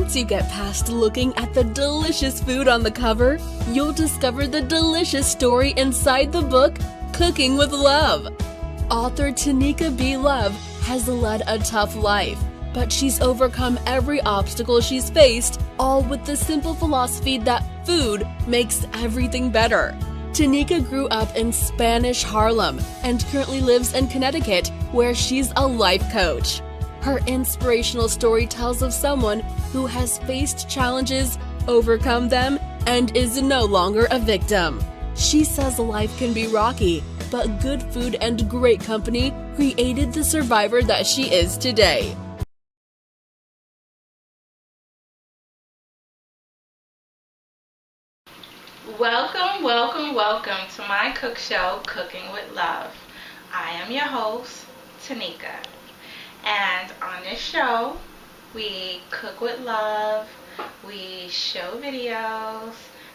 Once you get past looking at the delicious food on the cover, you'll discover the delicious story inside the book, Cooking with Love. Author Tinika B. Love has led a tough life, but she's overcome every obstacle she's faced, all with the simple philosophy that food makes everything better. Tinika grew up in Spanish Harlem and currently lives in Connecticut, where she's a life coach. Her inspirational story tells of someone who has faced challenges, overcome them, and is no longer a victim. She says life can be rocky, but good food and great company created the survivor that she is today. Welcome, welcome, welcome to my cook show, Cooking with Love. I am your host, Tinika. And on this show, we cook with love, we show videos,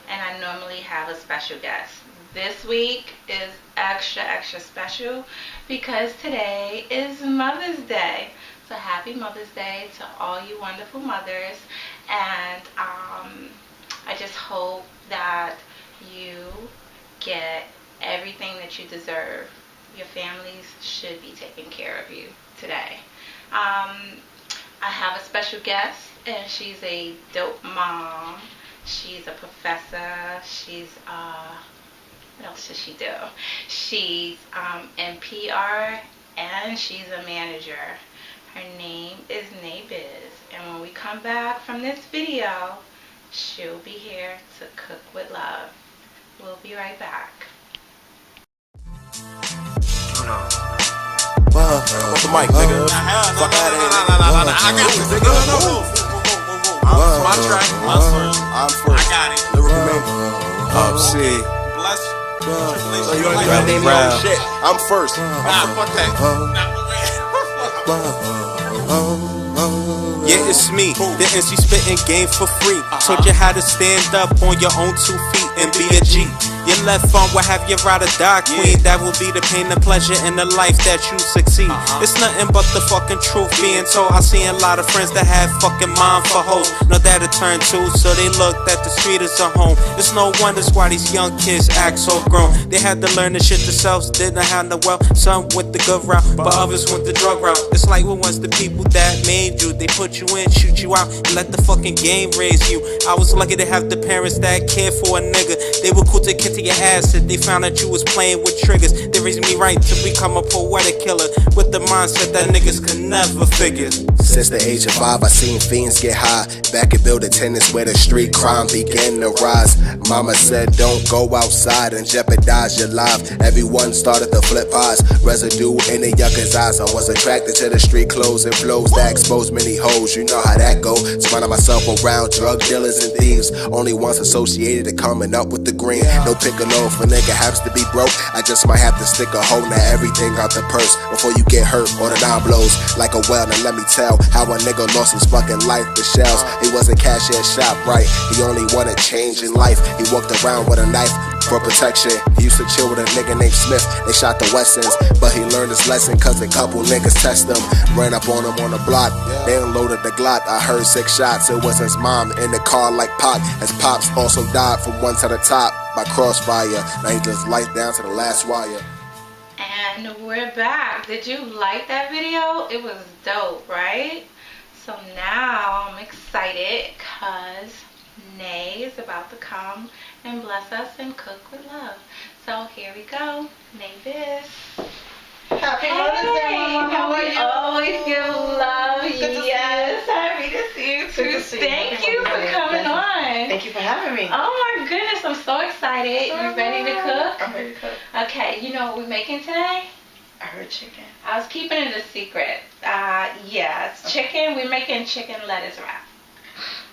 and I normally have a special guest. This week is extra special because today is Mother's Day. So happy Mother's Day to all you wonderful mothers. And I just hope that you get everything that you deserve. Your families should be taking care of you today. I have a special guest, and she's a dope mom. She's a professor. She's what else does she do? She's in PR, and she's a manager. Her name is Nayy Bizz, and when we come back from this video, she'll be here to cook with love. We'll be right back. What's the mic, nigga? Fuck out of here. I got it, nigga. It's my track. I'm first. I got it. Lyrical man. Oh, shit. Bless you. So you gonna name your own shit? I'm first. Nah, fuck that. Yeah, it's me, the NC spitting game for free. Taught you how to stand up on your own 2 feet and be a G. Your left arm will have your ride or die queen. That will be the pain and pleasure in the life that you succeed. It's nothing but the fucking truth being told. I seen a lot of friends that had fucking mind for hoes. Know that it turned to, so they looked at the street as a home. It's no wonder why these young kids act so grown. They had to learn the shit themselves, didn't have the wealth. Some went the good route, but others went the drug route. It's like what was the people that made you. They put you in, shoot you out, and let the fucking game raise you. I was lucky to have the parents that cared for a nigga. They were cool to get to your ass if they found that you was playing with triggers. They raised me right to become a poetic killer with the mindset that niggas could never figure. Since the age of 5, I seen fiends get high. Back at building tennis where the street crime began to rise. Mama said don't go outside and jeopardize your life. Everyone started to flip pies. Residue in the yucca's eyes. I was attracted to the street clothes and flows that exposed many hoes. You know how that go. Surrounding myself around drug dealers and thieves. Only once associated to coming up with the green. No picking off a nigga happens to be broke. I just might have to stick a hole in everything out the purse before you get hurt or the dime blows like a well. Now let me tell how a nigga lost his fucking life to shells. He wasn't cashier shop right. He only wanted change in life. He walked around with a knife for protection. He used to chill with a nigga named Smith. They shot the Westons, but he learned his lesson cause a couple niggas test him. Ran up on him on the block. They unloaded the Glock. I heard 6 shots. It was his mom in the car like Pac. His pops also died from one to the top by crossfire. Now he just light down to the last wire. And we're back. Did you like that video? It was dope, right? So now I'm excited because Nayy is about to come and bless us and cook with love. So here we go. Nayy Bizz. Happy Mother's Day, Mama. How are you? Always give love. Yes, happy to see you too. Thank you for coming on. Thank you for having me. Oh my goodness, I'm so excited. You ready to cook? I'm ready to cook. Okay, you know what we're making today? I heard chicken. I was keeping it a secret. Yeah, it's chicken. We're making chicken lettuce wrap.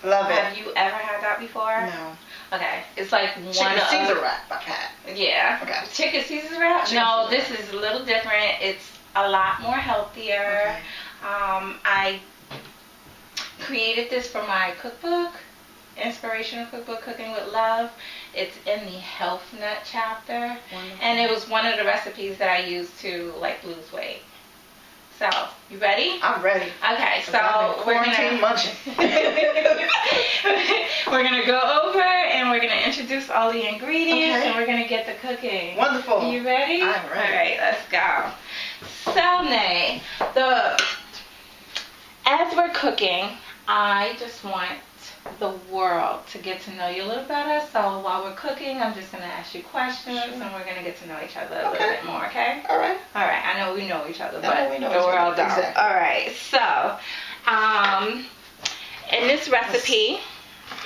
Love it. Have you ever had that before? No. Okay, it's like Chicken Caesar wrap I've had. Yeah. Okay. Chicken Caesar wrap? No, this is a little different. It's a lot more healthier. Okay. I created this for my cookbook, inspirational cookbook, Cooking with Love. It's in the health nut chapter. Wonderful. And it was one of the recipes that I used to like lose weight. So, you ready? I'm ready. Okay, so we're quarantine munching. we're gonna go over and we're gonna introduce all the ingredients and we're gonna get the cooking. Wonderful. You ready? I'm ready. All right, let's go. So, Nayy, as we're cooking, I just want the world to get to know you a little better. So while we're cooking, I'm just going to ask you questions and we're going to get to know each other a little bit more, okay? All right. All right. I know we know each other, but we know the each world other. don't. Exactly. All right. So, in this recipe,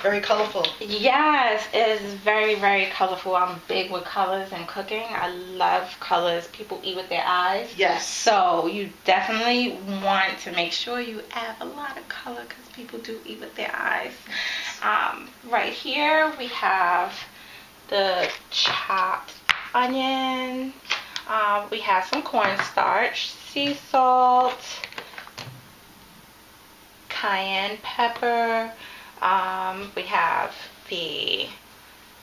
very colorful. yes, it is very, very colorful. I'm big with colors and cooking. I love colors. People eat with their eyes. Yes. So you definitely want to make sure you add a lot of color because people do eat with their eyes. Right here we have the chopped onion. We have some cornstarch, sea salt, cayenne pepper. We have the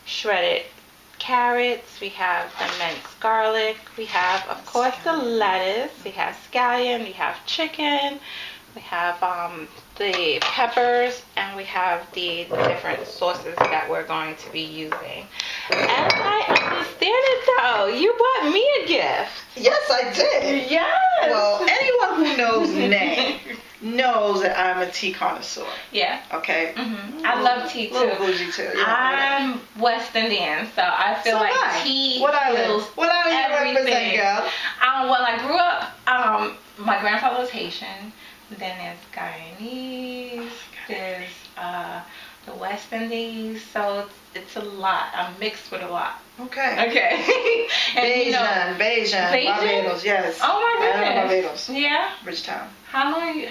shredded carrots, we have the minced garlic, we have, of course, the lettuce, we have scallion, we have chicken, we have the peppers, and we have the different sauces that we're going to be using. As I understand it, though, you bought me a gift. Yes, I did. Yes. Well, anyone who knows Nayy knows that I'm a tea connoisseur. Yeah. Okay. I love tea, A little too. bougie, too. Yeah, I'm West Indian, so I feel like tea What I feels represent, everything. girl? Well, I grew up, my grandfather was Haitian, then there's Guyanese, there's the West Indies, so it's a lot. I'm mixed with a lot. Okay. Okay. And Bajan, Barbados, yes. Oh my I goodness. know Barbados. Yeah. Bridgetown. How long? When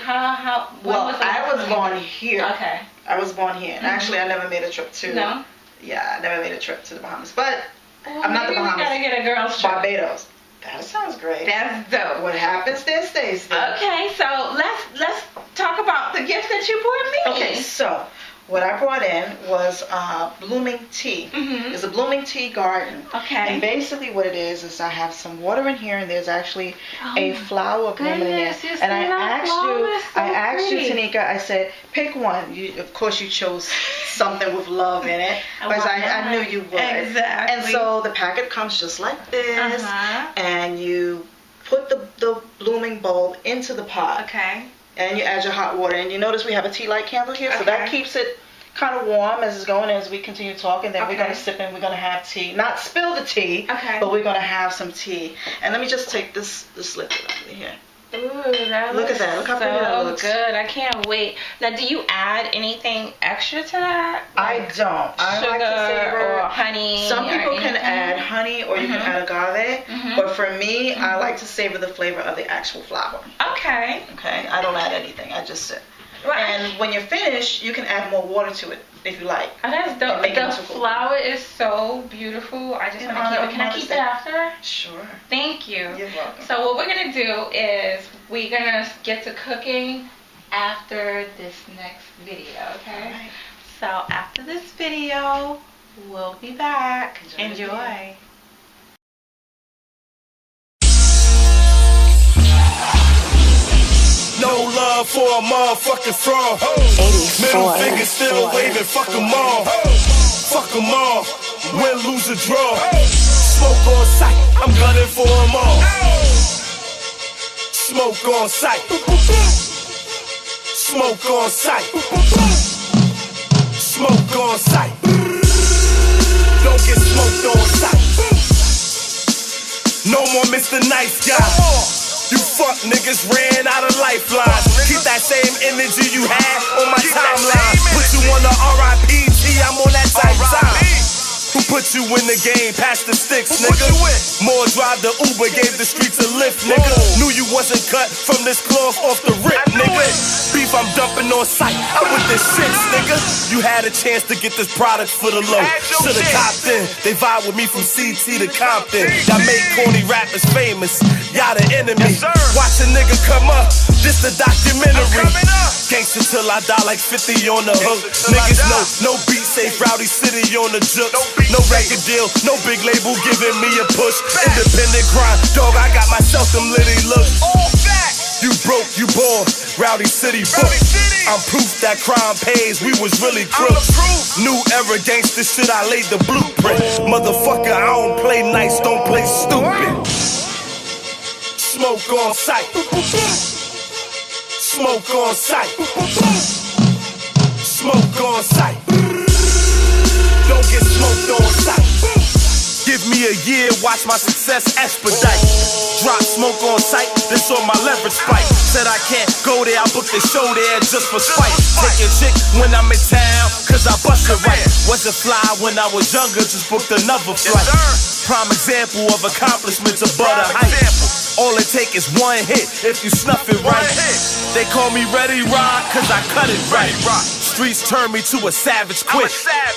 Well, was the I last was time? born here. Okay. I was born here. And actually, I never made a trip to. No. Yeah, I never made a trip to the Bahamas. But Well, I'm not the maybe Bahamas. We gotta get a girl's trip. Barbados. That sounds great. That's dope. What happens there stays there. Okay, so let's talk about the gift that you brought me. Okay, so what I brought in was blooming tea. It's a blooming tea garden. Okay. And basically what it is I have some water in here and there's actually a flower blooming in there. goodness, you And see I that flower? It's so asked you, pretty. Tinika, I said, pick one. Of course you chose something with love in it. Because I knew you would. Exactly. And so the packet comes just like this. And you put the blooming bulb into the pot. Okay. And you add your hot water. And you notice we have a tea light candle here, so that keeps it kind of warm as it's going as we continue talking. Then we're going to sip and we're going to have tea. Not spill the tea, but we're going to have some tea. And let me just take this liquid out of here. Ooh, that Look at that. Look how pretty that looks. So good. I can't wait. Now, do you add anything extra to that? I don't. I Sugar like to savor. or honey? Some people can anything? add honey or you can add agave. But for me, I like to savor the flavor of the actual flower. Okay. Okay? I don't add anything. I just sip. Right. And when you're finished, you can add more water to it if you like. Oh, that's dope. make it The into cool. flower is so beautiful. I just want to keep it. Can I keep it after? Sure. Thank you. You're welcome. So what we're going to do is we're going to get to cooking after this next video, okay? All right. So after this video, we'll be back. Enjoy. Enjoy. No love for a motherfucking fraud. Middle finger still waving, fuck them all. Fuck them all, win, lose, or draw. Smoke on sight, I'm gunning for them all. Smoke on sight. Smoke on sight. Smoke on sight. Don't get smoked on sight. No more Mr. Nice Guy. You fuck niggas ran out of lifelines. Keep that same energy you had on my timeline. Put you on the R.I.P.T. I'm on that type time. Who put you in the game? Pass the sticks, nigga. More drive the Uber, gave the streets a lift, nigga. Knew you wasn't cut from this cloth off the rip, nigga. Beef I'm dumping on sight. I'm with the shits, nigga. You had a chance to get this product for the low. Should've copped in. They vibe with me from CT to Compton. Y'all make corny rappers famous. Y'all the enemy. Watch a nigga come up. This the documentary. Gangsta till I die like 50 on the hook. Niggas know, no beat safe, Rowdy City on the jukes. No record deal, no big label giving me a push. Independent grind, dog, I got myself them litty looks. You broke, you bored, Rowdy City book. I'm proof that crime pays, we was really crooks. New era gangsta shit, I laid the blueprint. Motherfucker, I don't play nice, don't play stupid. Smoke on sight. Smoke on sight. Smoke on sight. Don't get smoked on sight. Give me a year, watch my success expedite. Drop smoke on sight, this on my leverage spike. Said I can't go there, I booked the show there just for spite. Take your chick when I'm in town, cause I bust it right. Wasn't fly when I was younger, just booked another flight. Prime example of accomplishments above the height. All it take is one hit if you snuff it right. They call me Ready Rod, cause I cut it right. Streets turn me to a savage quick.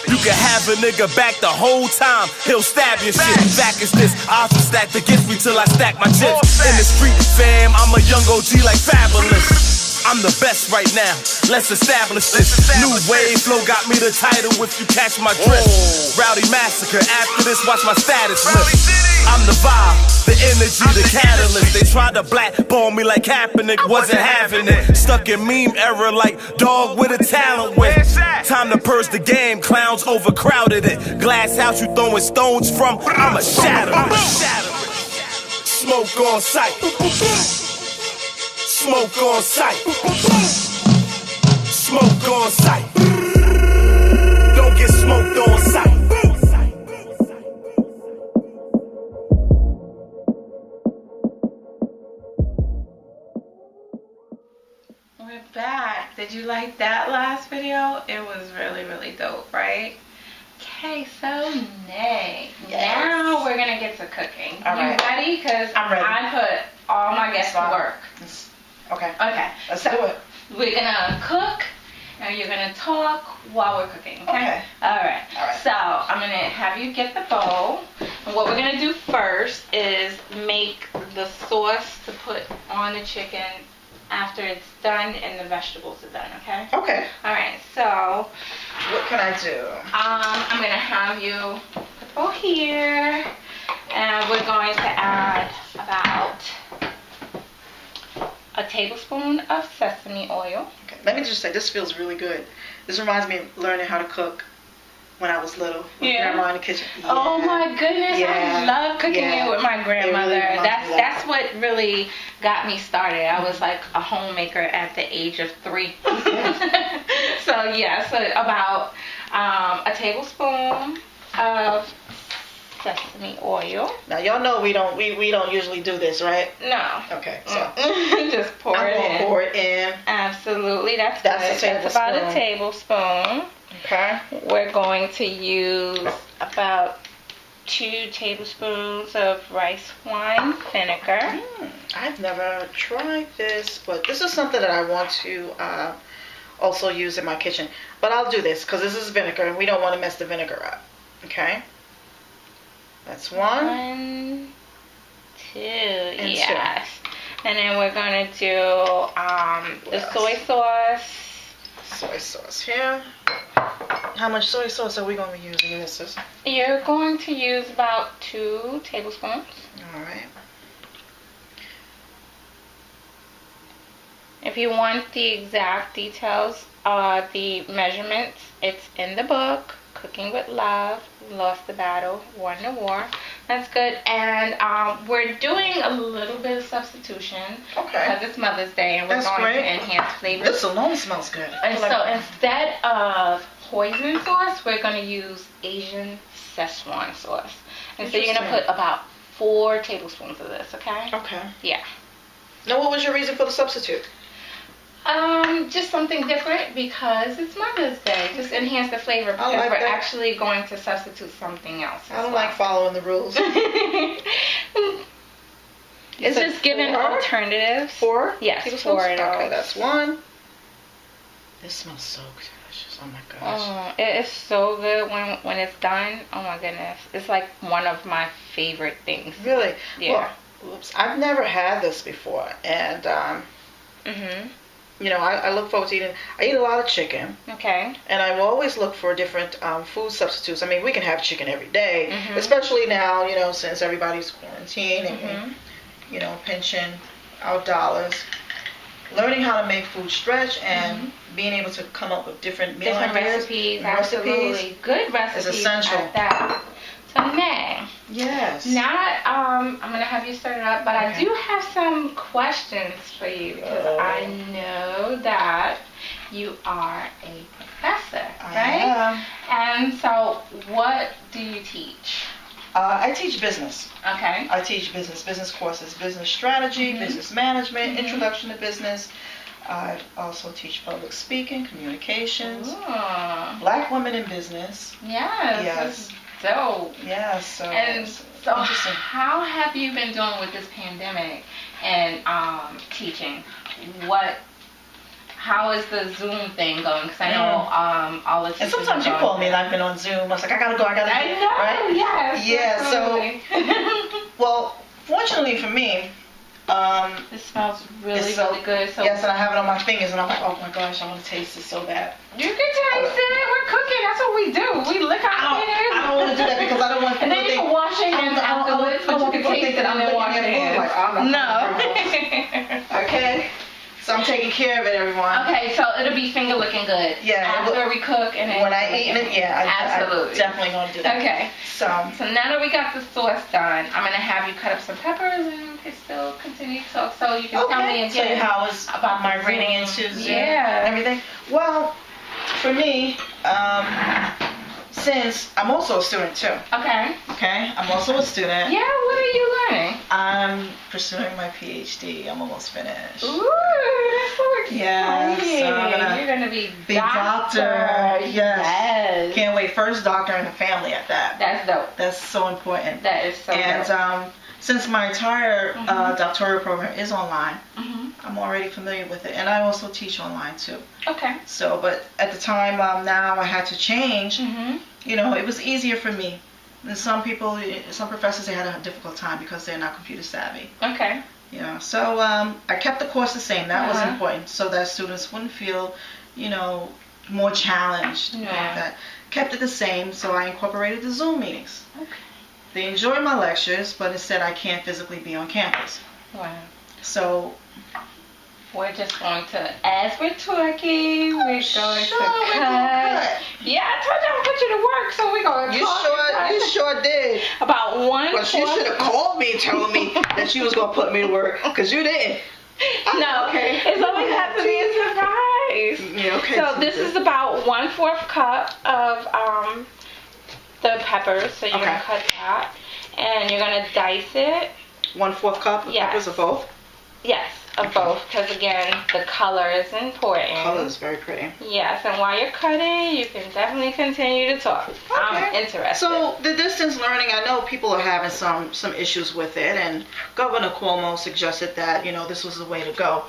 You can have a nigga back the whole time, he'll stab your shit. Back is this, I often stack the gift me till I stack my chips. In the street fam, I'm a young OG like Fabulous. I'm the best right now, let's establish this. New wave flow got me the title if you catch my drift. Rowdy Massacre, after this watch my status lift. I'm the vibe, the energy, the catalyst. They tried to blackball me like Kaepernick, wasn't having it. Stuck in meme era like dog with a talent with. Time to purge the game, clowns overcrowded it. Glass house you throwing stones from, I'ma shatter it. Smoke on sight. Smoke on sight. Smoke on sight. Don't get smoked on sight. We're back. Did you like that last video? It was really, really dope, right? Okay, so Nayy. Now we're gonna get to cooking. You ready? Cause I'm ready. I put all my guests to work. Okay. Okay. Let's do it. We're gonna cook and you're gonna talk while we're cooking. Okay. Alright. So I'm gonna have you get the bowl. And what we're gonna do first is make the sauce to put on the chicken after it's done and the vegetables are done, okay? Okay. Alright, so what can I do? I'm gonna have you put the bowl here and we're going to add about a tablespoon of sesame oil. Okay. Let me just say, this feels really good. This reminds me of learning how to cook when I was little with grandma in the kitchen. Yeah. Oh my goodness, I love cooking it with my grandmother. Really that's what really got me started. I was like a homemaker at the age of 3. So yeah, so about a tablespoon of sesame oil. Now y'all know we don't usually do this, right? No. Okay, so just pour it in. Pour it in. Absolutely, that's a tablespoon. That's about a tablespoon. Okay. We're going to use about 2 tablespoons of rice wine vinegar. I've never tried this, but this is something that I want to also use in my kitchen. But I'll do this because this is vinegar and we don't want to mess the vinegar up. Okay. That's 1, 2, yes. And then we're going to do the soy sauce. Soy sauce here. How much soy sauce are we going to be using, missus? You're going to use about 2 tablespoons. All right. If you want the exact details, the measurements, it's in the book, Cooking with Love, Lost the Battle, Won the War. That's good. And we're doing a little bit of substitution. Okay. Because it's Mother's Day and we're going to enhance flavors. This alone smells good. And so instead of hoisin sauce, we're going to use Asian Szechuan sauce. And so you're going to put about 4 tablespoons of this, okay? Okay. Yeah. Now, what was your reason for the substitute? Just something different because it's Mother's Day. Just enhance the flavor because we're actually going to substitute something else. I don't like following the rules. It's just giving alternatives. 4? Yes, 4. Okay, that's 1. This smells so delicious. Oh my gosh. It is so good when it's done. Oh my goodness. It's like one of my favorite things. Really? Yeah. Well, oops. I've never had this before. And, you know, I look forward to eating. I eat a lot of chicken. Okay. And I always look for different food substitutes. I mean, we can have chicken every day, especially now, you know, since everybody's quarantined and, you know, pinching our dollars. learning how to make food stretch and being able to come up with different meal ideas, recipes. Absolutely, good recipes is essential. At that. So Nayy, yes. Now I'm gonna have you start it up, but I do have some questions for you because I know that you are a professor, right? And so, what do you teach? I teach business. Okay. I teach business courses, business strategy, business management, introduction to business. I also teach public speaking, communications, Black women in business. Yes. Dope. Yeah, so how have you been doing with this pandemic and teaching? How is the Zoom thing going? Because I know all the teachers. And sometimes you call me and I've been on Zoom. I was like, I gotta go, I know, right? Yes. Yeah, so, well, fortunately for me, it smells really good. So yes, and I have it on my fingers, and I'm like, oh my gosh, I want to taste it so bad. You can taste it. We're cooking. That's what we do. We lick our fingers. I don't want to do that because I don't want people to think. And then you wash your hands afterwards, but you can taste it and then wash your hands. Like, I'm not okay. So I'm taking care of it, everyone. Okay, so it'll be finger looking good. Yeah. After we cook and then when I eat it, absolutely. I'm definitely gonna do that. Okay. So now that we got the sauce done, I'm gonna have you cut up some peppers and you can still continue to talk. So you can tell me again how it's about migrating into Zoom and everything. Well, for me, since I'm also a student too. Okay. I'm also a student. Yeah, what are you learning? I'm pursuing my PhD. I'm almost finished. Ooh, that's so exciting. Yeah, so you're gonna be doctor. Yes. Can't wait. First doctor in the family at that. That's dope. That's so important. That is so dope. And since my entire doctoral program is online, I'm already familiar with it, and I also teach online too. Okay. So, but at the time now I had to change. You know, it was easier for me. And some people, some professors, they had a difficult time because they're not computer savvy. Okay. You know, so I kept the course the same. That was important, so that students wouldn't feel, you know, more challenged. Yeah. Like that. Kept it the same, so I incorporated the Zoom meetings. Okay. They enjoy my lectures, but instead I can't physically be on campus. Wow. So we're just going to, as we're talking, we're going to cut. Yeah, I told you I put you to work, so we're going to talk. You sure did. About one. But you should have called me and told me that you was going to put me to work, because you didn't. No, it's always have to be a surprise. Yeah, okay. So this is about 1/4 cup of the peppers, so you're going to cut that, and you're going to dice it. 1/4 cup of peppers of both? Yes, of both, because again, the color is important. Color is very pretty. Yes, and while you're cutting, you can definitely continue to talk. Okay. I'm interested. So the distance learning, I know people are having some issues with it, and Governor Cuomo suggested that, you know, this was the way to go.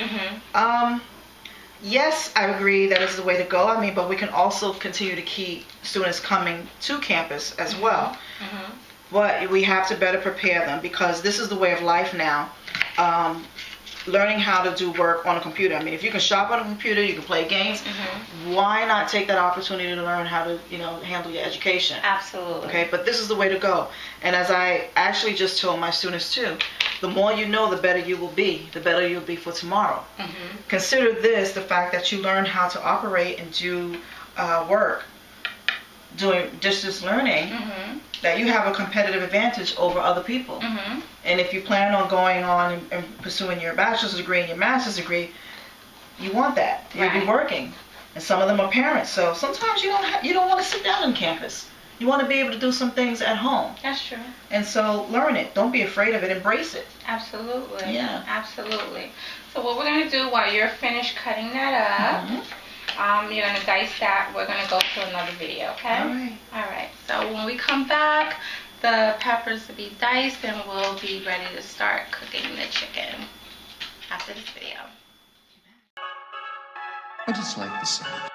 Yes, I agree that is the way to go. I mean, but we can also continue to keep students coming to campus as well. But we have to better prepare them, because this is the way of life now. Learning how to do work on a computer. I mean, if you can shop on a computer, you can play games. Why not take that opportunity to learn how to, you know, handle your education? Absolutely. Okay, but this is the way to go. And as I actually just told my students too, the more you know, the better you will be. The better you'll be for tomorrow. Consider this the fact that you learn how to operate and do work doing distance learning, that you have a competitive advantage over other people. And if you plan on going on and pursuing your bachelor's degree and your master's degree, you want that. You'll be working. And some of them are parents, so sometimes you don't want to sit down on campus. You want to be able to do some things at home. That's true. And so learn it. Don't be afraid of it. Embrace it. Absolutely. Yeah. Absolutely. So what we're going to do while you're finished cutting that up, you're going to dice that. We're going to go to another video, okay? All right. All right. So when we come back, the peppers will be diced and we'll be ready to start cooking the chicken after this video. I just like the sound.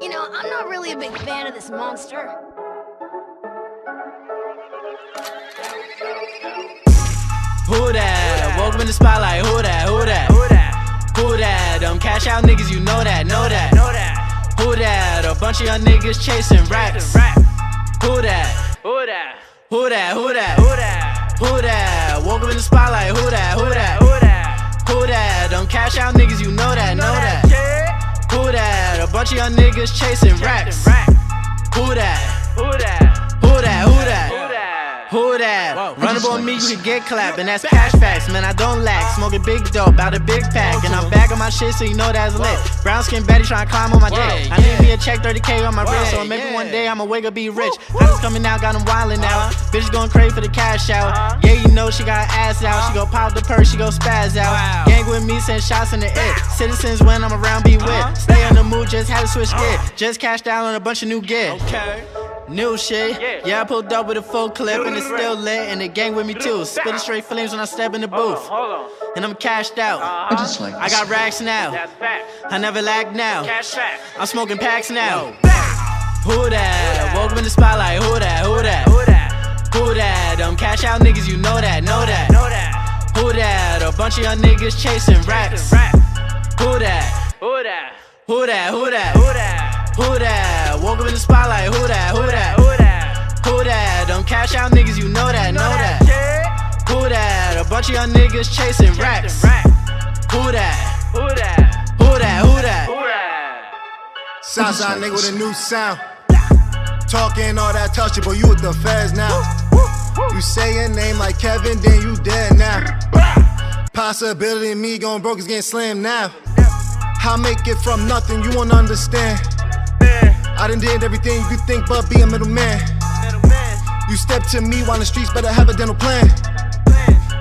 You know, I'm not really a big fan of this monster. Who that? Welcome in the spotlight. Who that? Who that? Who that? Who that? Cash out niggas, you know that, know that. Who that? A bunch of young niggas chasing racks. Who that? Who that? Who that? Who that? Who that? Who that? Woke up in the spotlight. Who that? Who that? Who that? Who that? Them cash out niggas, you know that, know that. Who that? A bunch of young niggas chasing racks. Who that? Who that? Who that? Who that? Who that? Run up on me, you can get clapped, and that's cash facts. Man, I don't lack. Smoking big dope out a big pack, and I'm back on my shit, so you know that's lit. Brown skin Betty trying to climb on my dick. I need me a check, 30K on my wrist, so maybe one day I'ma wake up, be rich. Houses coming out, got them wildin' out. Bitches going crazy for the cash out. Yeah, you know she got her ass out. She go pop the purse, she go spaz out. Gang with me, send shots in the air. Citizens when I'm around, be with. Stay on the move, just had to switch gear. Just cashed out on a bunch of new gear. New shit, yeah, I pulled up with a full clip and it's still lit, and the gang with me too. Spitting straight flames when I step in the booth, and I'm cashed out. I got racks now, I never lack now. I'm smoking packs now. Who that? Woke up in the spotlight. Who that? Who that? Who that? Them cash out niggas, you know that, know that. Who that? A bunch of young niggas chasing racks. Who that? Who that? Who that? Who that? Who that? Who that? Woke up in the spotlight. Who that? Who that? Who that? Who that? Them cash out niggas, you know that, know that. Who that? A bunch of young niggas chasing racks. Who that? Who that? Who that? Who that? Who that? Southside nigga with a new sound. Talking all that touchy, but you with the feds now. You say your name like Kevin, then you dead now. Possibility of me going broke is getting slammed now. I make it from nothing, you won't understand. I done did everything you could think but be a middleman. You step to me while the streets better have a dental plan.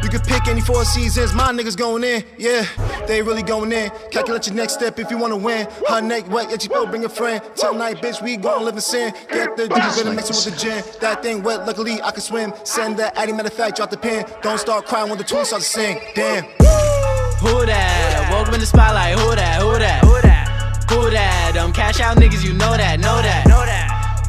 You can pick any 4 seasons, my niggas going in, yeah, they really going in. Calculate your next step if you wanna win. Her neck wet, yet you go bring a friend. Tonight, bitch, we gon' live in sin. Get the juice, better mix it with the gin. That thing wet, luckily I can swim. Send the addy, matter of fact, drop the pin. Don't start crying when the tune starts to sing, damn. Who that? Woke up in the spotlight. Who that? Who that? Who that? Who that? Them cash out niggas, you know that, know that.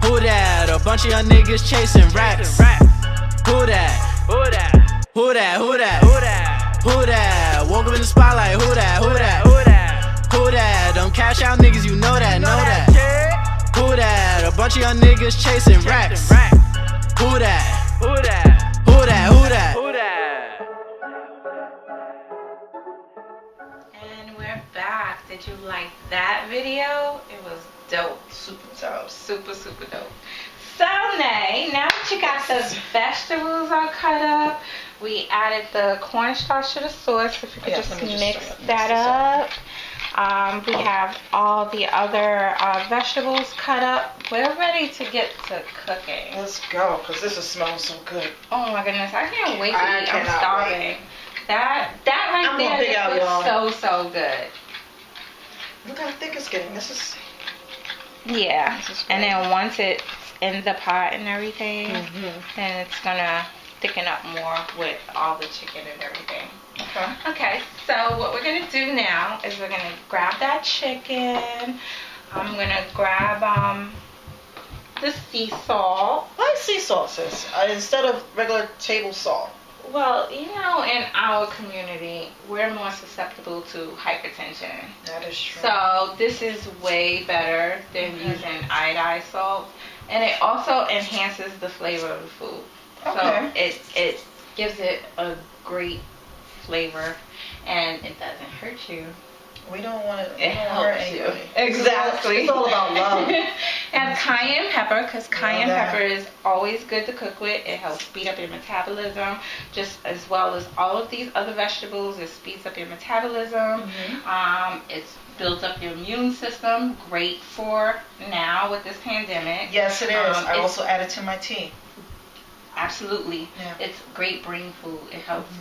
Who that? A bunch of young niggas chasing racks. Who that? Who that? Who that? Who that? Who that? Who that? Woke up in the spotlight. Who that? Who that? Who that? Who that? Them cash out niggas, you know that, know that. Who that? A bunch of young niggas chasing racks. Who that? Who that? Who that? Who that? Who that? And we're back. Did you like that video? It was dope. Super dope. Super, super dope. So, Nayy, now that you got the vegetables all cut up, we added the cornstarch to the sauce. If you could just mix that up. We have all the other vegetables cut up. We're ready to get to cooking. Let's go, because this is smelling so good. Oh my goodness, I can't wait to eat. I'm starving. That right there looks so good. Look how thick it's getting. This is... Yeah. This is and then once it's in the pot and everything, then it's gonna thicken up more with all the chicken and everything. Okay, so what we're gonna do now is we're gonna grab that chicken. I'm gonna grab the sea salt. Why sea salt, sis? Instead of regular table salt. Well, you know, in our community, we're more susceptible to hypertension. That is true. So this is way better than using iodized salt. And it also enhances the flavor of the food. So it gives it a great flavor, and it doesn't hurt you. We don't want to. It helps you. Exactly. It's all about love. And cayenne pepper, because cayenne pepper is always good to cook with. It helps speed up your metabolism, just as well as all of these other vegetables. It speeds up your metabolism. It builds up your immune system. Great for now with this pandemic. Yes, it is. I also add it to my tea. Absolutely. Yeah. It's great brain food. It helps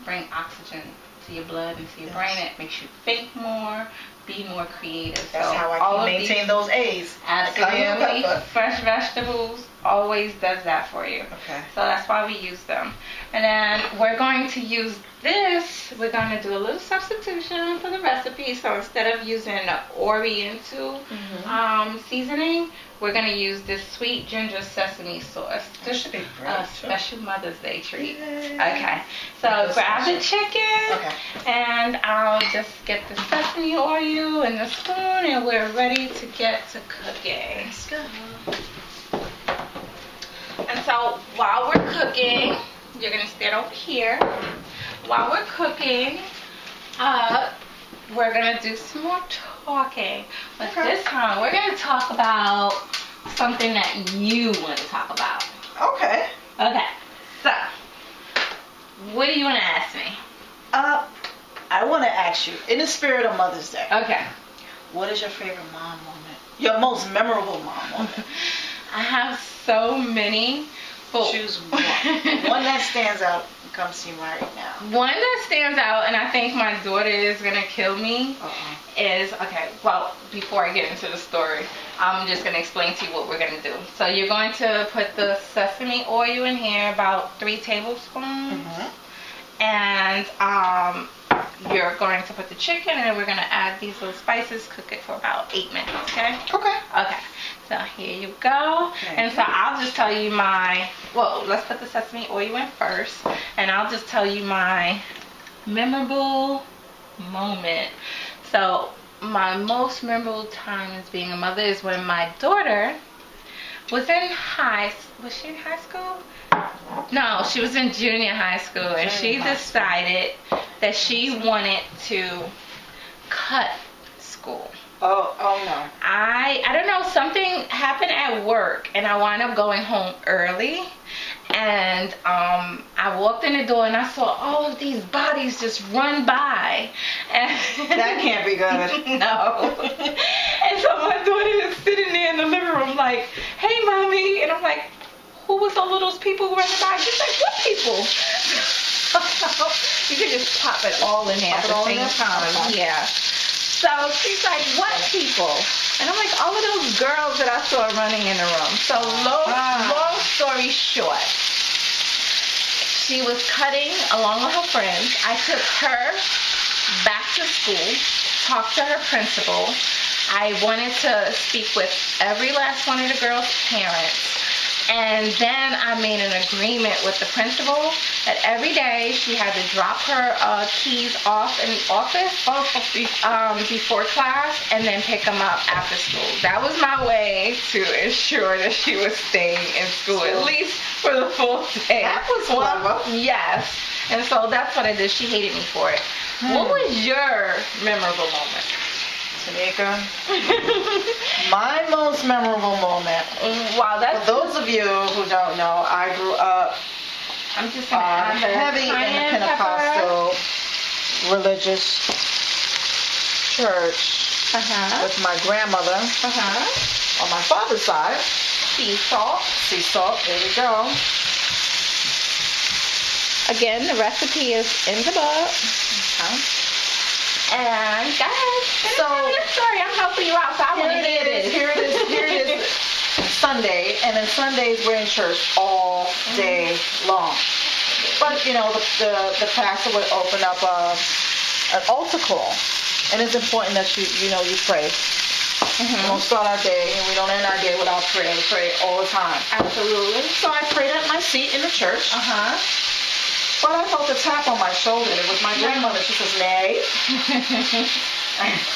bring oxygen to your blood and to your brain. It makes you think more, be more creative. That's how I can maintain those A's. Absolutely. Fresh vegetables always does that for you. Okay. So that's why we use them. And then we're going to use this. We're going to do a little substitution for the recipe. So instead of using the Oriental seasoning, we're going to use this sweet ginger sesame sauce. This should be a special Mother's Day treat. Okay. So grab the chicken, and I'll just get the sesame oil and the spoon, and we're ready to get to cooking. Let's go. And so while we're cooking, you're gonna stand over here. While we're cooking, we're gonna do some more talking. But this time, we're gonna talk about something that you want to talk about. Okay. Okay. So, what do you want to ask me? I want to ask you, in the spirit of Mother's Day. Okay. What is your favorite mom moment? Your most memorable mom moment? I have so many. But choose one. One that stands out and comes to you right now. One that stands out, and I think my daughter is going to kill me, is, okay, well, before I get into the story, I'm just going to explain to you what we're going to do. So you're going to put the sesame oil in here, about 3 tablespoons. And you're going to put the chicken, and then we're going to add these little spices, cook it for about 8 minutes, okay? Okay. So here you go. And so I'll just tell you well, let's put the sesame oil in first, and I'll just tell you my memorable moment. So my most memorable time as being a mother is when my daughter was in was she in high school? No, she was in junior high school, and she decided that she wanted to cut school. Oh no. I don't know, something happened at work, and I wound up going home early, and I walked in the door and I saw all of these bodies just run by, and that can't be good. No. And so my daughter is sitting there in the living room like, hey mommy, and I'm like, who was all of those people running by? She's like, what people? You can just pop it all in there at the same time. Yeah. So she's like, what people? And I'm like, all of those girls that I saw running in the room. So long story short, she was cutting along with her friends. I took her back to school, talked to her principal. I wanted to speak with every last one of the girls' parents. And then I made an agreement with the principal that every day she had to drop her keys off in the office before class and then pick them up after school. That was my way to ensure that she was staying in school, at least for the full day. That was clever. Yes. And so that's what I did. She hated me for it. What was your memorable moment? Tinika, my most memorable moment. Wow, that's for those of you who don't know, I grew up heavy in the Pentecostal religious church with my grandmother on my father's side. Sea salt, there we go. Again, the recipe is in the book. And go ahead. Sorry, I'm helping you out, so I want to hear this. Here it is. Sunday, and then Sundays we're in church all day long. But you know, the pastor would open up an altar call, and it's important that you pray. We don't start our day, and we don't end our day without prayer. We pray all the time. Absolutely. So I prayed at my seat in the church. But I felt a tap on my shoulder. It was my grandmother. She says, Nayy.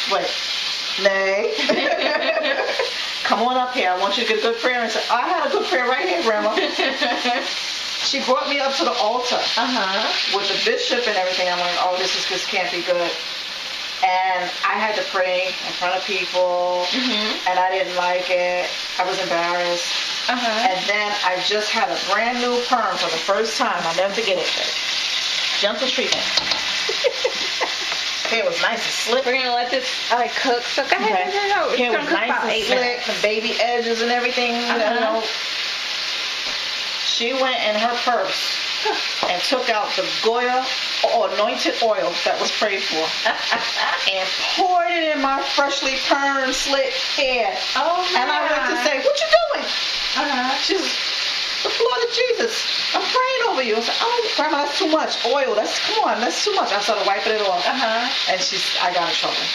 Wait. Nayy. Come on up here. I want you to get a good prayer. And I said, I had a good prayer right here, Grandma. She brought me up to the altar with the bishop and everything. I'm like, oh, this can't be good. And I had to pray in front of people, and I didn't like it. I was embarrassed. And then I just had a brand new perm for the first time. I'll never forget it. Gentle treatment. Hair was nice and slick. We're gonna let this cook. So go ahead. Hair was nice and slick, the baby edges and everything. You know. She went in her purse and took out the Goya anointed oil that was prayed for and poured it in my freshly permed slick hair. And I went to say, what you doing? She's the blood of Jesus. I'm praying over you. I said, oh, Grandma, that's too much oil. That's too much. I started wiping it off. And I got in trouble.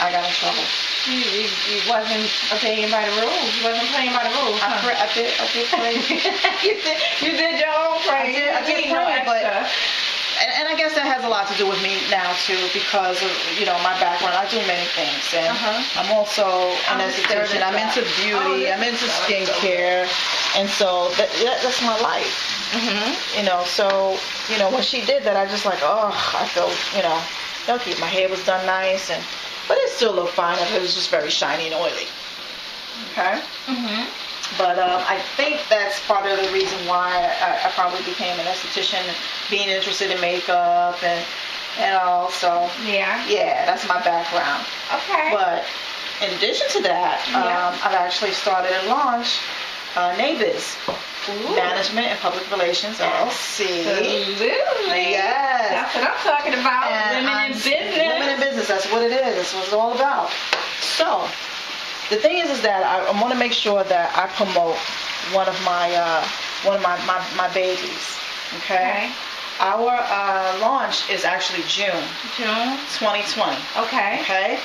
I got in trouble. You wasn't obeying by the rules. You wasn't playing by the rules. I did pray. You did your own praying. I did pray, but and I guess that has a lot to do with me now too, because of, you know, my background. I do many things, and I'm also an esthetician. I'm into beauty. I'm into skincare, and so that's my life. You know, so you know, when she did that, I just like, oh, I felt, you know, lucky. My hair was done nice, but it still looked fine. It was just very shiny and oily. Okay. But I think that's part of the reason why I probably became an esthetician, being interested in makeup and all. So yeah, that's my background. Okay. But in addition to that, I've actually started and launched Nayy Bizz, Management and Public Relations LLC. Absolutely. Yes. That's what I'm talking about. And women in business. Women in business. That's what it is. That's what it's all about. So. The thing is that I want to make sure that I promote one of my babies. Okay. Our launch is actually June 2020. Okay.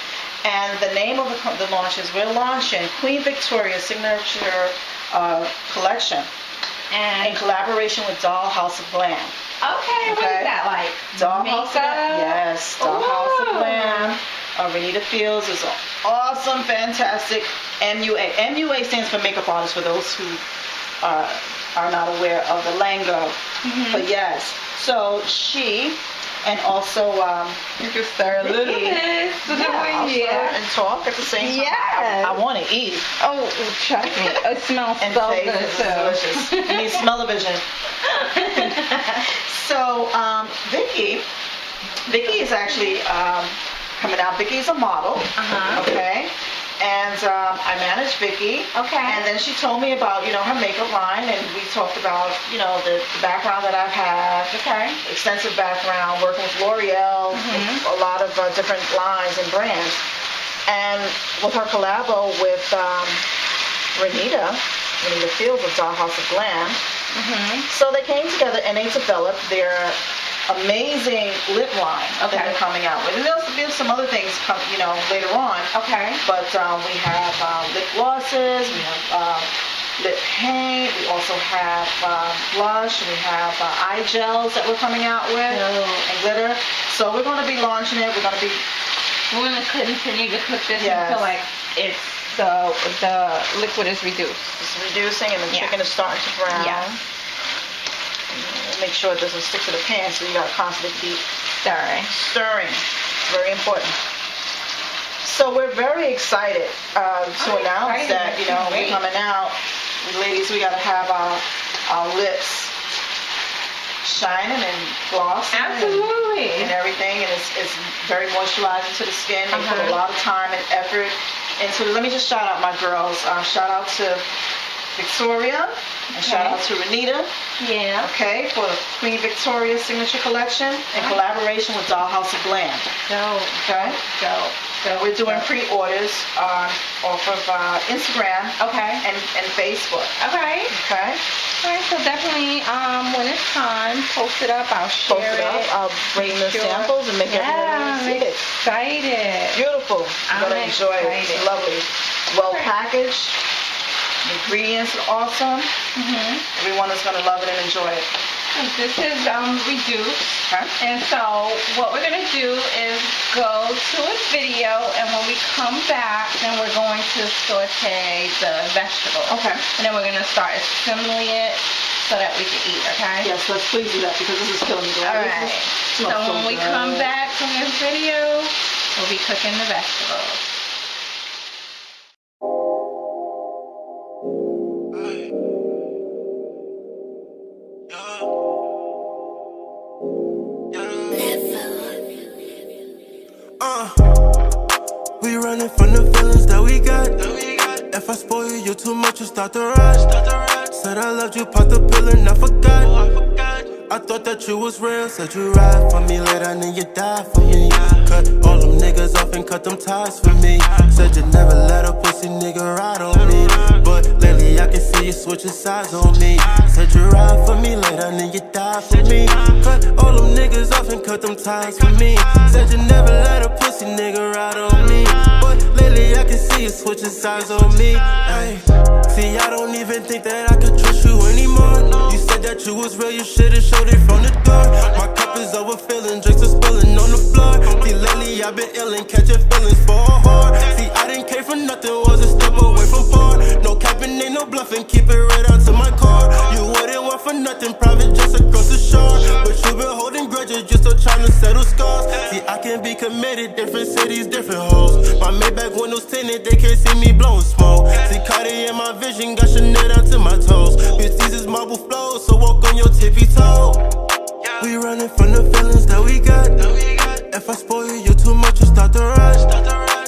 And the name of the launch is, we're launching Queen Victoria's signature collection, and in collaboration with Dollhouse of Glam. Okay. What is that like? Dollhouse of Glam. Yes. Dollhouse of Glam. Renita Fields is awesome, fantastic MUA. MUA stands for makeup artist, for those who are not aware of the lingo. But yes, so she, and also you can start a little bit. And talk at the same time. Yes. I want to eat. Oh, trust me, it smells so good. Delicious. You need smell-o-vision. So Vicky is actually coming out. Vicky's a model. Okay. And I managed Vicky. Okay. And then she told me about, you know, her makeup line, and we talked about, you know, the background that I've had. Okay. Extensive background working with L'Oreal, a lot of different lines and brands. And with her collabo with Renita Fields of Dollhouse of Glam. So they came together and they developed their amazing lip line that they're coming out with. And there'll be some other things come, you know, later on. Okay. But we have lip glosses, we have lip paint, we also have blush, we have eye gels that we're coming out with, and glitter. So we're going to be launching it. We're going to continue to cook this until like the liquid is reduced. It's reducing, and the chicken is starting to brown. Yeah. Make sure it doesn't stick to the pan, so you got to constantly keep stirring. Very important. So we're very excited to announce that, you know, we're coming out. Ladies, we got to have our lips shining and glossing. Absolutely. And everything, and it's very moisturizing to the skin. They put a lot of time and effort into it. Let me just shout out my girls. Shout out to Victoria, and shout out to Renita. Okay, for the Queen Victoria signature collection in collaboration with Dollhouse of Glam. Okay. And we're doing pre-orders off of Instagram. And Facebook. Okay. Alright, so definitely when it's time, post it up. I'll share it. I'll bring the samples and make everyone see it. Excited. Beautiful. You're gonna enjoy it. It's lovely. Well packaged. The ingredients are awesome. Everyone is going to love it and enjoy it. This is reduced. And so what we're going to do is go to a video, and when we come back, then we're going to saute the vegetables. And then we're going to start assembling it so that we can eat, okay? Yes, let's please do that, because this is killing me. Alright. So when we come back from this video, we'll be cooking the vegetables. We running from the feelings that we got. If I spoil you too much, you start to ride. Said I loved you, popped the pill and I forgot. I thought that you was real. Said you ride for me, later and then you die for me. Cut all them niggas off and cut them ties for me. Said you never let a pussy nigga ride on me, but lately I can see you switching sides on me. Said you ride for me later, then you die for me. Cut all them niggas off and cut them ties for me. Said you never let a pussy nigga ride on me. But lately I can see you switching sides on me. Ay. See, I don't even think that I could trust you anymore. You said that you was real, you should've showed it from the door. My cup is overfilling, drinks are spilling on the floor. See, lately I've been ill and catching feelings for a whore. See, I didn't care for nothing, was a step away from poor. No capping, ain't no bluffing, keep it right out to my core. You wouldn't want for nothing, private just across the shore. But you been holding grudges, just still trying to settle scars. See, I can be committed, different cities, different hoes. My Maybach windows tinted, they can't see me blowing smoke. See, Cardi in my vision, got Chanel down to my toes. Bitch, these is marble flows, so walk on your tippy toe. We running from the feelings that we got. If I spoil you too much, you start to rush.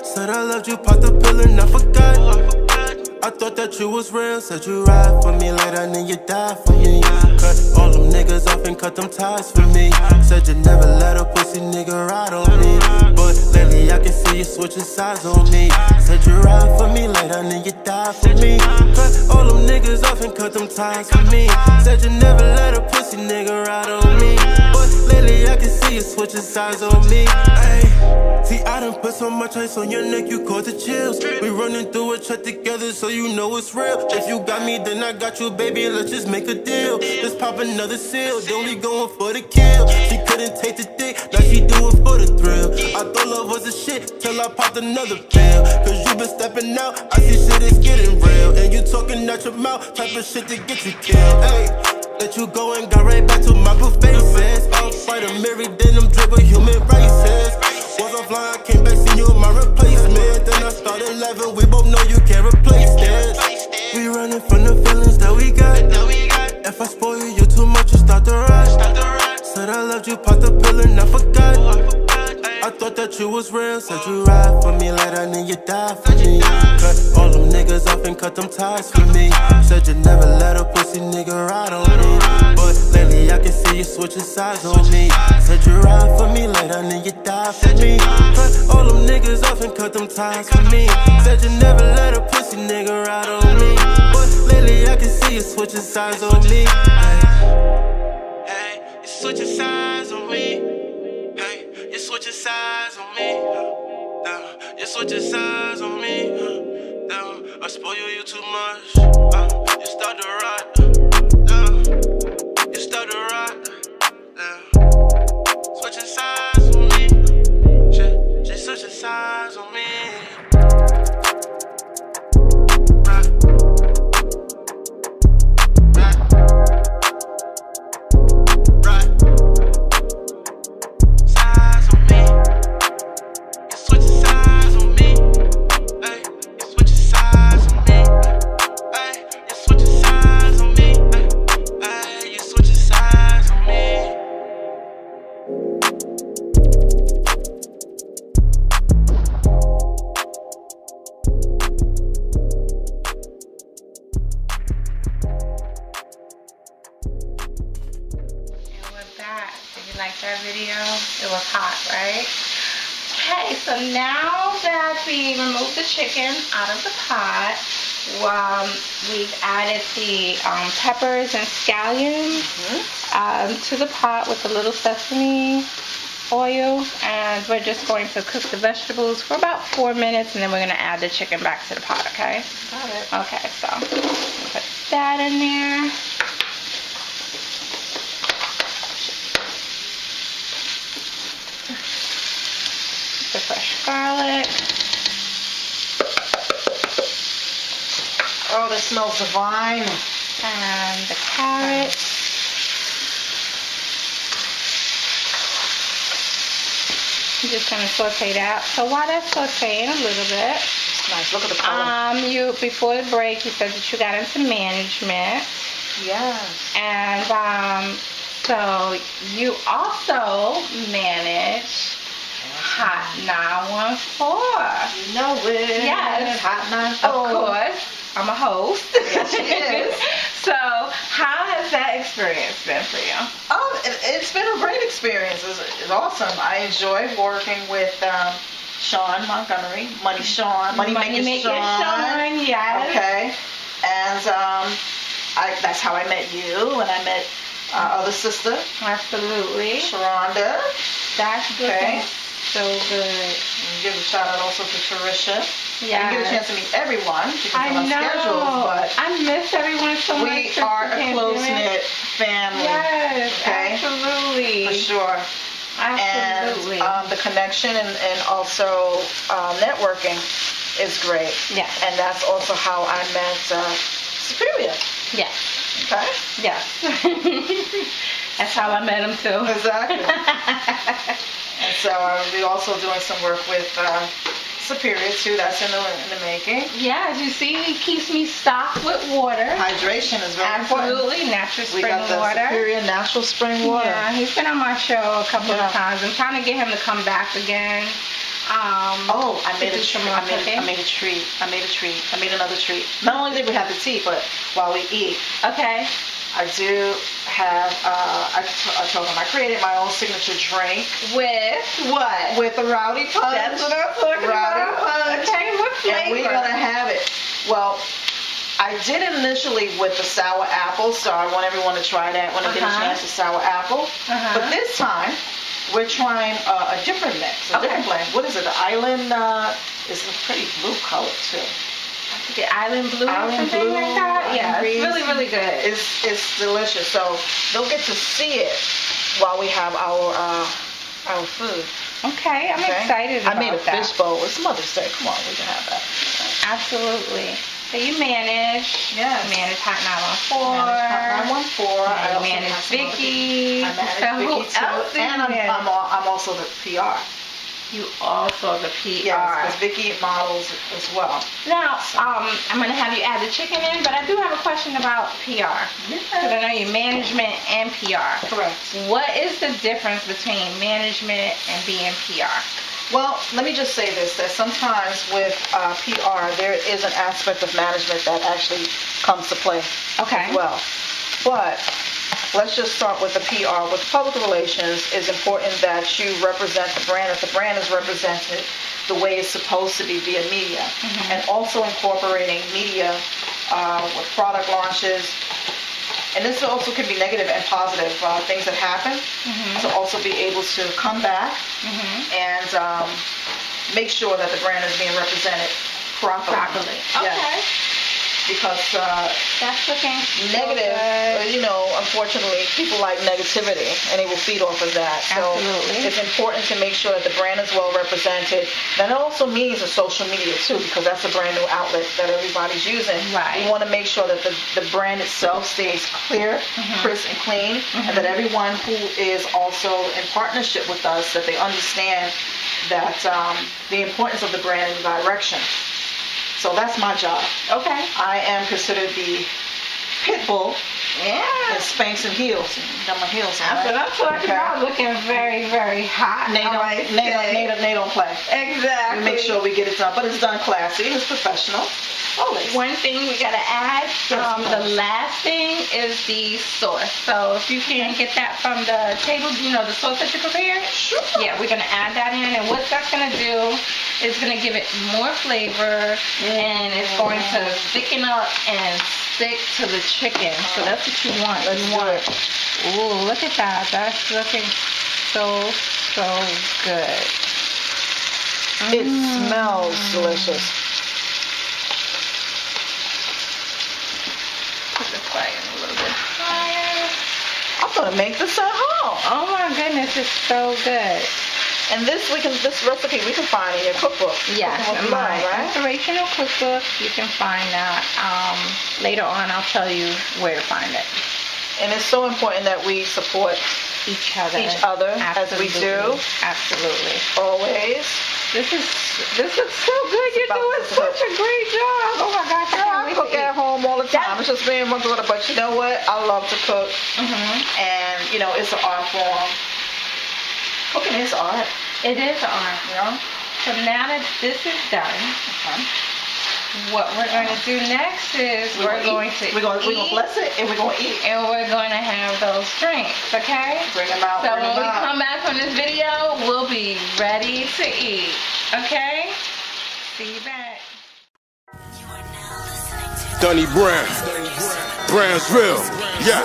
Said I loved you, popped the pill and I forgot. I thought that you was real, said you ride for me later, then you die for me. Cut all them niggas off and cut them ties for me. Said you never let a pussy nigga ride on me. But lately I can see you switching sides on me. Said you ride for me later, then you die for me. Cut all them niggas off and cut them ties for me. Said you never let a pussy nigga ride on me. But lately I can see you switching sides on me. Ay. See, I done put so much ice on your neck, you caught the chills. We running through a check together, so you know it's real. If you got me, then I got you, baby, let's just make a deal. Let's pop another seal, then we going for the kill. She couldn't take the dick, now she do it for the thrill. I thought love was a shit, till I popped another pill. Cause you been stepping out, I see shit is getting real. And you talking out your mouth, type of shit to get you killed. Hey, let you go and got right back to my blue faces. I'll fight a Mary, then them dribble human races. Was offline, came back, seen you my replacement. Then I started laughing, we both know you can't replace this. We running from the feelings that we got. If I spoil you too much, you start to rush. Said I loved you, popped the pill and I forgot. I thought that you was real, said you ride for me later, then you die for me. Cut all them niggas off and cut them ties for me. Said you never let a pussy nigga ride on me. But lately I can see you switching sides on me. Said you ride for me later, then you die for me. Cut all them niggas off and cut them ties for me. Said you never let a pussy nigga ride on me. But lately I can see you switching sides on me. Hey, you switching sides on me. Hey, you switching sides on me. You switching sides on me. I spoil you too much. You start to rot. You start to rot. Switching sides on me. She switching sides on me. That video, it was hot, right? Okay, so now that we removed the chicken out of the pot, we've added the peppers and scallions to the pot with a little sesame oil, and we're just going to cook the vegetables for about 4 minutes, and then we're going to add the chicken back to the pot, okay? Got it. Okay, so put that in there. The fresh garlic. Oh, this smells divine. And the carrots. I'm just going to saute that. So while that's sauteing a little bit. Nice. Look at the color. Before the break, you said that you got into management. Yes. And so you also manage Hot 914. You know it. Yes. Hot 914. Of course. I'm a host. Yes, she is. So, how has that experience been for you? Oh, it's been a great experience. It's awesome. I enjoy working with Sean Montgomery, Money Making Sean. Yes. Okay. And that's how I met you, and I met our other sister. Absolutely. Sharonda. That's okay. So good. And give a shout out also to Tarisha. Yeah. I didn't get a chance to meet everyone because I of our know. schedules, but I miss everyone so much. We are a close-knit family. Yes, okay? Absolutely. For sure. Absolutely. And the connection and also networking is great. Yeah. And that's also how I met Superior. Yes. Okay? Yes. That's how I met him too. Exactly. And so we also doing some work with Superior too. That's in the making. Yeah, as you see, he keeps me stocked with water. Hydration is very important. Absolutely, natural spring water. We got the Superior natural spring water. Yeah, he's been on my show a couple of times. I'm trying to get him to come back again. I made a treat. I made another treat. Not only did we have the tea, but while we eat. Okay. I do have, I told him I created my own signature drink. With what? With a Rowdy Punch. That's what I'm talking about. Punch. Okay, what flavor? And we're going to have it. Well, I did it initially with the sour apple, so I want everyone to try that when they get a chance to sour apple. But this time, we're trying a different mix, a different blend. What is it? The Island is a pretty blue color, too. The Island Blue or something like that? Yeah, it's really, really good. It's delicious. So they'll get to see it while we have our food. Okay, I'm excited about that. I made a fish bowl. It's Mother's Day. Come on, we can have that. Absolutely. So you manage. Yes. You manage Hot 914. I manage Vicky. I manage Vicky too. And I'm also the PR. You also the PR. Yes, because Vicky models as well. Now, I'm going to have you add the chicken in, but I do have a question about PR. Because I know you're management and PR. Correct. What is the difference between management and being PR? Well, let me just say this, that sometimes with PR, there is an aspect of management that actually comes to play as well. But let's just start with the PR. With public relations, it's important that you represent the brand, that the brand is represented the way it's supposed to be via media. And also incorporating media with product launches. And this also can be negative and positive things that happen. To also be able to come back and make sure that the brand is being represented properly. Okay. Because that's looking negative, unfortunately, people like negativity, and they will feed off of that. Absolutely. So it's important to make sure that the brand is well represented. That also means the social media too, because that's a brand new outlet that everybody's using. Right. We want to make sure that the brand itself stays clear, crisp, and clean, and that everyone who is also in partnership with us, that they understand that the importance of the brand and the direction. So that's my job. Okay. I am considered the pit bull. Yeah. And Spanx and heels. Got my heels on. That's what I'm talking about. Looking very, very hot. They don't play. Exactly. We make sure we get it done. But it's done classy. It's professional. Always. One thing we got to add, the last thing is the sauce. So if you can get that from the table, the sauce that you prepared. Sure. Yeah, we're going to add that in. And what that's going to do is going to give it more flavor. And it's going to thicken up and stick to the chicken. So that's what you want. Ooh, look at that. That's looking so good. It smells delicious. Put the fire a little bit higher. I'm gonna make this at home. Oh my goodness, it's so good. And this recipe we can find in your cookbook. Yes, in my inspirational cookbook. You can find that. Later on, I'll tell you where to find it. And it's so important that we support each other as we do. Absolutely. Always. This looks so good. You're doing such a great job. Oh my gosh, I cook at home all the time. It's just me and my daughter, but you know what? I love to cook. And it's an art form. Cooking is art. It is art. So now that this is done, what we're going to do next is we're going to bless it and we're going to eat. And we're going to have those drinks, okay? Bring them out. So when we come back from this video, we'll be ready to eat, okay? See you back. Dunny Brown. Brownsville, yeah.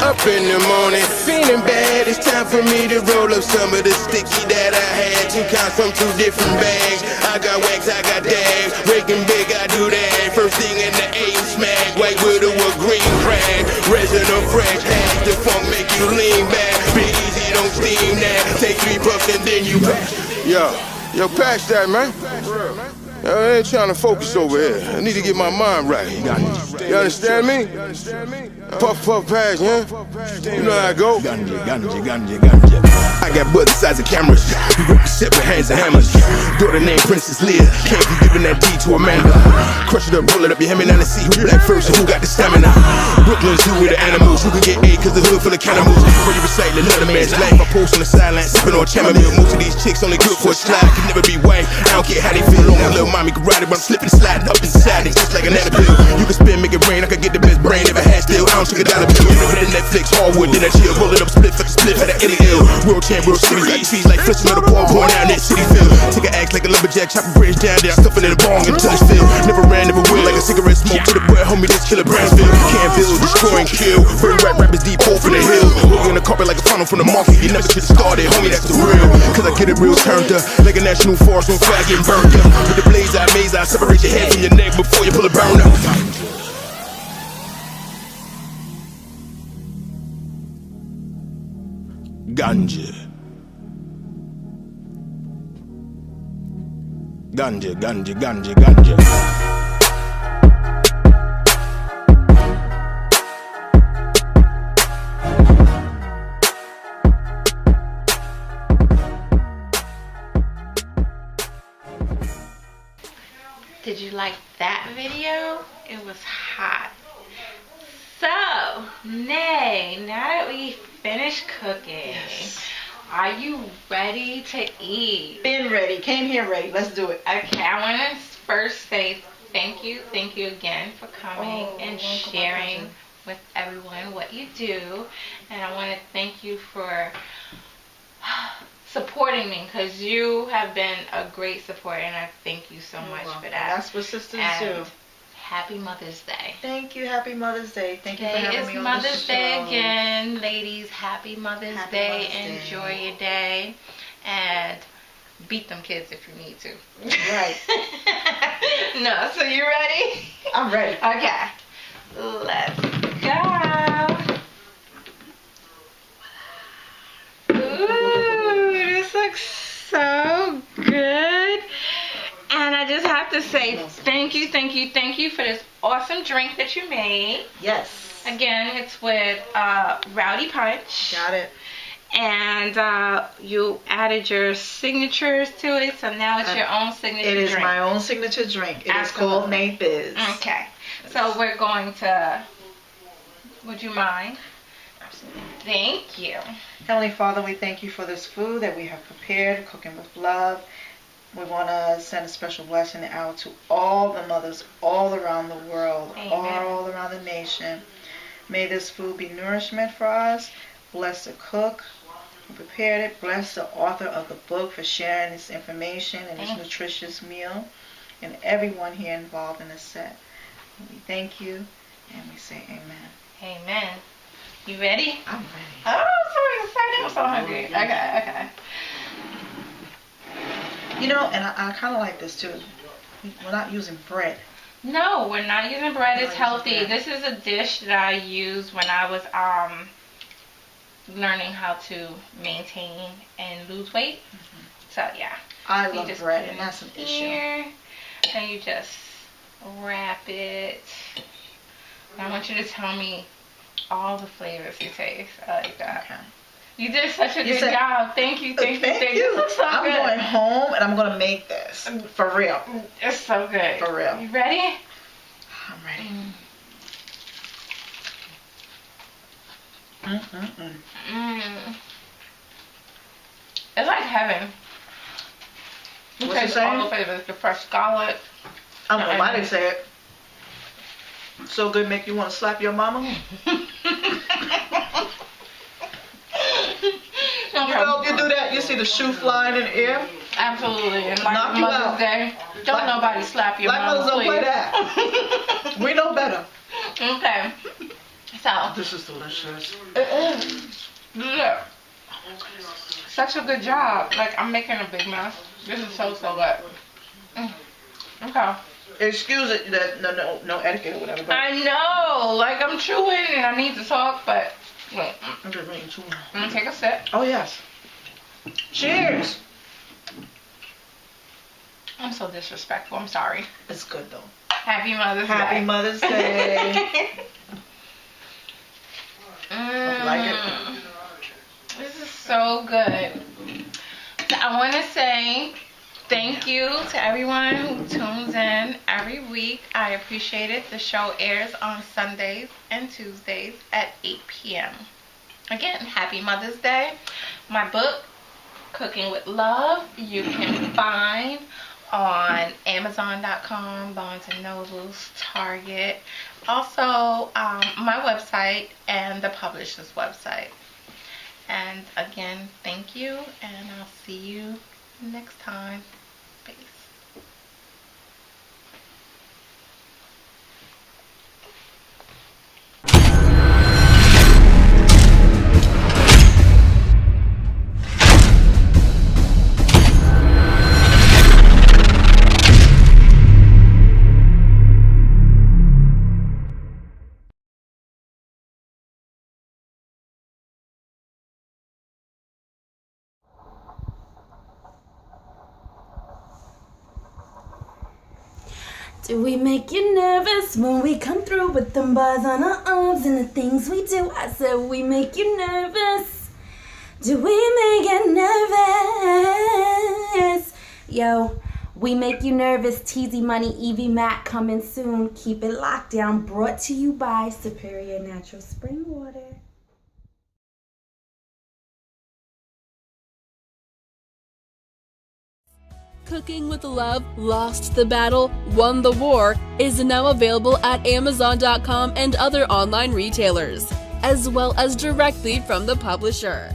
Up in the morning, feeling bad. It's time for me to roll up some of the sticky that I had. 2 counts from 2 different bags. I got wax, I got dabs. Breaking big, I do that. First thing in the A smack. White widow or green rag. Resin or fresh hash. The funk make you lean back. Be easy, don't steam that. Take 3 puffs and then you back. Yo, patch that, man. I ain't trying to focus over here. I need to get my mind right. You understand me? Puff, puff, pass, yeah? You know how I go? Ganja. I got brothers size of cameras. We represent with hands and hammers. Daughter named Princess Leah. Can't be giving that D to Amanda. Crush it up, roll it up, you hand me down and see who black first and who got the stamina. Brooklyn Zoo with the animals. Who can get A cause the hood full of cannibals. Where you recite another man's life. I post on the sideline, sipping on chamomile. Most of these chicks only good for a slide. Can never be white. I don't care how they feel. Long as little mommy can ride it, but I'm slipping, sliding up inside it, just like an pill. You can spin, make it rain. I can get the best brain ever had still. I don't take $1 bill. Hit the Netflix, hardwood, then I chill. Roll it up, split, fuck the split, had an any ill. World champ, real cities, like trees, like flips, another ball, pouring down that city field. Take an axe like a lumberjack, chop a bridge down there, stuff it in the bong until it's filled. Never ran, never will, like a cigarette smoke to the butt, homie, this killer Brownsville. Can't build, destroy and kill. Very rap rappers deep off in the hill. Rolling in the carpet like a funnel from the market. You never should've started, homie, that's the real. Cause I get it real turned up, like a national forest on fire getting burned up. With the blaze, I maze, I separate your head from your neck before you pull a burner. Ganja. Did you like that video? It was hot. So, Nayy, now that we finished cooking, are you ready to eat? Been ready, came here ready. Let's do it. Okay, I want to first say thank you again for coming and sharing with everyone what you do. And I want to thank you for supporting me, because you have been a great support, and I thank you so much for that. That's what sisters do. Happy Mother's Day. Thank you. Happy Mother's Day. Thank you for having me on the show. It's Mother's Day again, ladies. Happy Mother's Day. Enjoy your day, and beat them kids if you need to. Right. No, so you ready? I'm ready. Okay. Let's go. Ooh, this looks so good. And I just have to say thank you for this awesome drink that you made. Yes. Again, it's with Rowdy Punch. Got it. And you added your signatures to it, so now it's your own signature drink. It is my own signature drink. It is called Nayy Bizz. Okay. So we're going to, would you mind? Absolutely. Thank you. Heavenly Father, we thank you for this food that we have prepared, cooking with love. We want to send a special blessing out to all the mothers all around the world, all around the nation. May this food be nourishment for us. Bless the cook who prepared it. Bless the author of the book for sharing this information and this nutritious meal. And everyone here involved in the set. We thank you and we say amen. Amen. You ready? I'm ready. Oh, I'm so excited. I'm so hungry. Okay. You know, and I kind of like this too. We're not using bread. No, we're not using bread. It's healthy. This is a dish that I used when I was learning how to maintain and lose weight. So yeah. I love bread, and that's an issue. And you just wrap it. I want you to tell me all the flavors you taste. I like that. Okay. You did such a good job. Thank you. Thank you. This looks so good. I'm going home and I'm going to make this. For real. It's so good. For real. You ready? I'm ready. It's like heaven. You taste all the flavors. The fresh scallop. I don't know why they say it. So good make you want to slap your mama? You do that, you see the shoe flying in the air? Absolutely. And like Mother's Day, don't nobody slap your mama, Black mothers don't play that. We know better. Okay. So. This is delicious. It is. Look. Such a good job. Like, I'm making a big mess. This is so good. Okay. Excuse it, no etiquette or whatever. But I know. Like, I'm chewing and I need to talk, but wait. I'm just making too long. I'm gonna take a sip. Oh yes. Cheers. I'm so disrespectful. I'm sorry. It's good though. Happy Mother's Day. Happy Mother's Day. Like it. This is so good. So I want to say thank you to everyone who tunes in every week. I appreciate it. The show airs on Sundays and Tuesdays at 8 p.m. Again, happy Mother's Day. My book, Cooking with Love, you can find on Amazon.com, Barnes & Nobles, Target. Also, my website and the publisher's website. And again, thank you, and I'll see you next time. Peace. Do we make you nervous when we come through with them bars on our arms and the things we do? I said we make you nervous. Do we make you nervous? Yo, we make you nervous. TZ Money, Evie Mac coming soon. Keep it locked down. Brought to you by Superior Natural Spring Water. Cooking with Love, Lost the Battle, Won the War is now available at Amazon.com and other online retailers, as well as directly from the publisher.